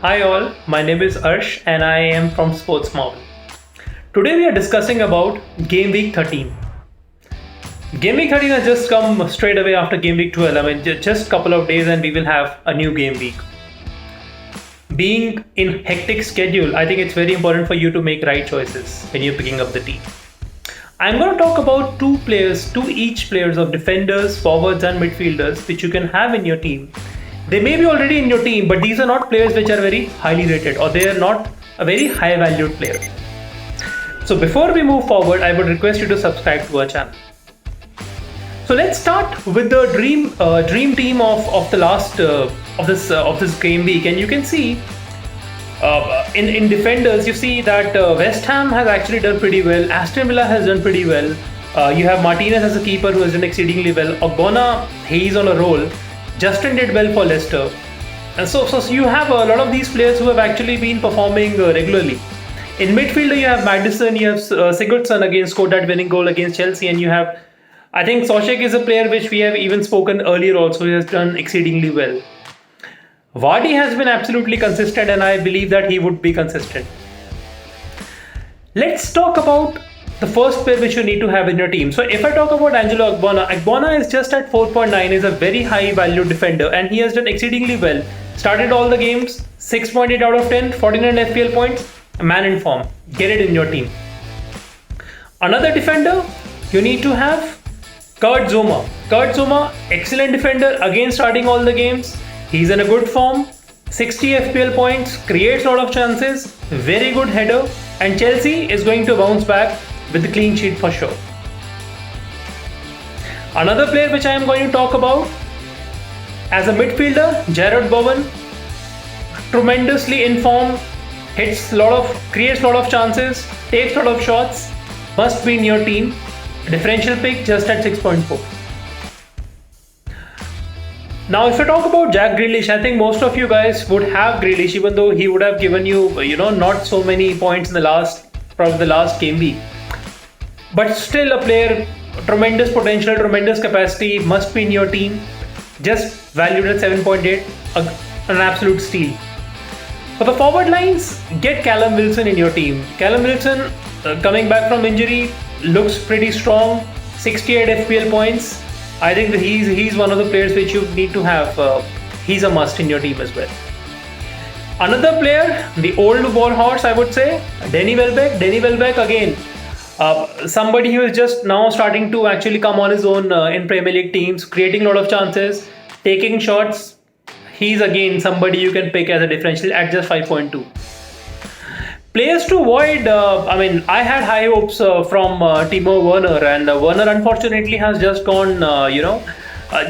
Hi all, my name is Arsh and I am from Sports Marvel. Today we are discussing about Game Week 13. Game Week 13 has just come straight away after Game Week 12. Just a couple of days and we will have a new game week. Being in hectic schedule, I think it's very important for you to make right choices when you're picking up the team. I'm going to talk about two each players of defenders, forwards and midfielders which you can have in your team. They may be already in your team, but these are not players which are very highly rated or they are not a very high valued player. So before we move forward, I would request you to subscribe to our channel. So let's start with the dream team of the last of this game week, and you can see in defenders you see that West Ham has actually done pretty well. Aston Villa has done pretty well. You have Martinez as a keeper who has done exceedingly well. Ogbonna, he's on a roll. Justin did well for Leicester, and so you have a lot of these players who have actually been performing regularly. In midfielder, you have Maddison, you have Sigurdsson again scored that winning goal against Chelsea, and you have, I think Soucek is a player which we have even spoken earlier also. He has done exceedingly well. Vardy has been absolutely consistent, and I believe that he would be consistent. Let's talk about the first player which you need to have in your team. So if I talk about Angelo Ogbonna is just at 4.9, is a very high value defender and he has done exceedingly well. Started all the games, 6.8 out of 10, 49 FPL points, a man in form. Get it in your team. Another defender, you need to have Kurt Zouma. Kurt Zouma, excellent defender, again starting all the games. He's in a good form, 60 FPL points, creates a lot of chances, very good header, and Chelsea is going to bounce back with the clean sheet for sure. Another player which I am going to talk about as a midfielder, Jarrod Bowen, tremendously in form, creates a lot of chances, takes a lot of shots, must be in your team. Differential pick just at 6.4. Now, if I talk about Jack Grealish, I think most of you guys would have Grealish, even though he would have given you, not so many points in the last game week. But still a player, tremendous potential, tremendous capacity, must be in your team. Just valued at 7.8, an absolute steal. For the forward lines, get Callum Wilson in your team. Callum Wilson, coming back from injury, looks pretty strong, 68 FPL points. I think that he's one of the players which you need to have. He's a must in your team as well. Another player, the old war horse, I would say, Danny Welbeck. Danny Welbeck again. Somebody who is just now starting to actually come on his own in Premier League teams, creating a lot of chances, taking shots. He's again somebody you can pick as a differential at just 5.2. Players to avoid, I had high hopes from Timo Werner, and Werner unfortunately has just gone,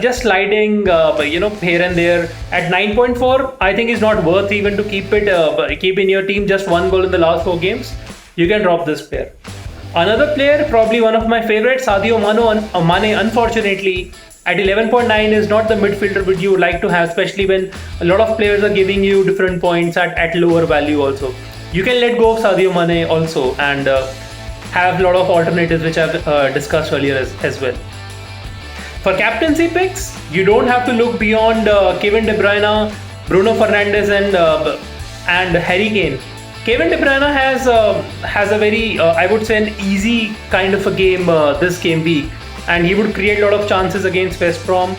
just sliding, here and there. At 9.4, I think it's not worth even to keep in your team. Just one goal in the last 4 games. You can drop this player. Another player, probably one of my favorites, Sadio Mane, unfortunately, at 11.9 is not the midfielder which you would like to have, especially when a lot of players are giving you different points at lower value also. You can let go of Sadio Mane also and have a lot of alternatives which I've discussed earlier as well. For captaincy picks, you don't have to look beyond Kevin De Bruyne, Bruno Fernandes and Harry Kane. Kevin De Bruyne has a very, I would say, an easy kind of a game this game week, and he would create a lot of chances against West Brom.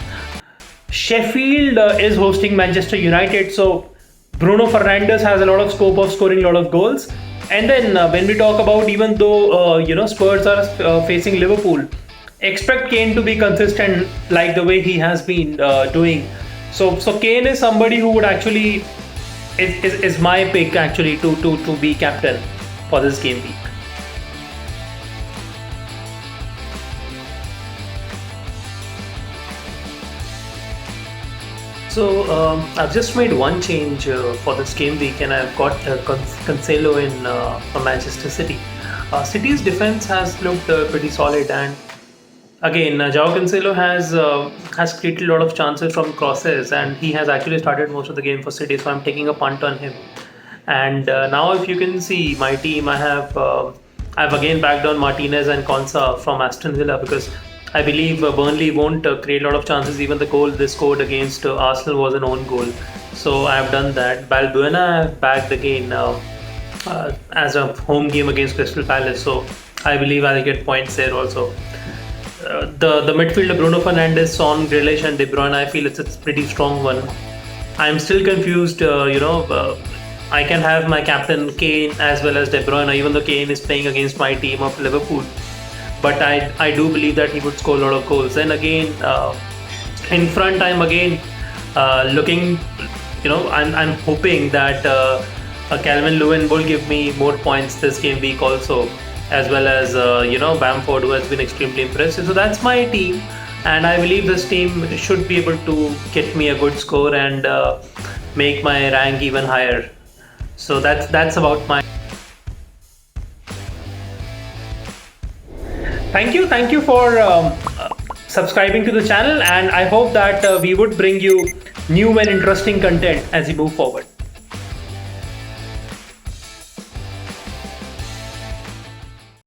Sheffield is hosting Manchester United, so Bruno Fernandes has a lot of scope of scoring a lot of goals. And then when we talk about, even though Spurs are facing Liverpool, expect Kane to be consistent like the way he has been doing. So Kane is somebody who would actually is my pick actually to be captain for this game week. So I've just made one change for this game week, and I've got Cancelo in for Manchester City. City's defense has looked pretty solid, and again, João Cancelo has created a lot of chances from crosses, and he has actually started most of the game for City. So I'm taking a punt on him. And now, if you can see my team, I've again backed on Martinez and Konsa from Aston Villa because I believe Burnley won't create a lot of chances. Even the goal they scored against Arsenal was an own goal. So I've done that. Balbuena I've backed again as a home game against Crystal Palace. So I believe I'll get points there also. The midfielder Bruno Fernandes, Son, Grealish, and De Bruyne. I feel it's a pretty strong one. I'm still confused. I can have my captain Kane as well as De Bruyne, even though Kane is playing against my team of Liverpool. But I do believe that he would score a lot of goals. Then again, in front, I'm again looking. I'm hoping that Calvin Lewin will give me more points this game week also, as well as Bamford, who has been extremely impressive. So that's my team, and I believe this team should be able to get me a good score and make my rank even higher. So that's about my. Thank you for subscribing to the channel, and I hope that we would bring you new and interesting content as we move forward.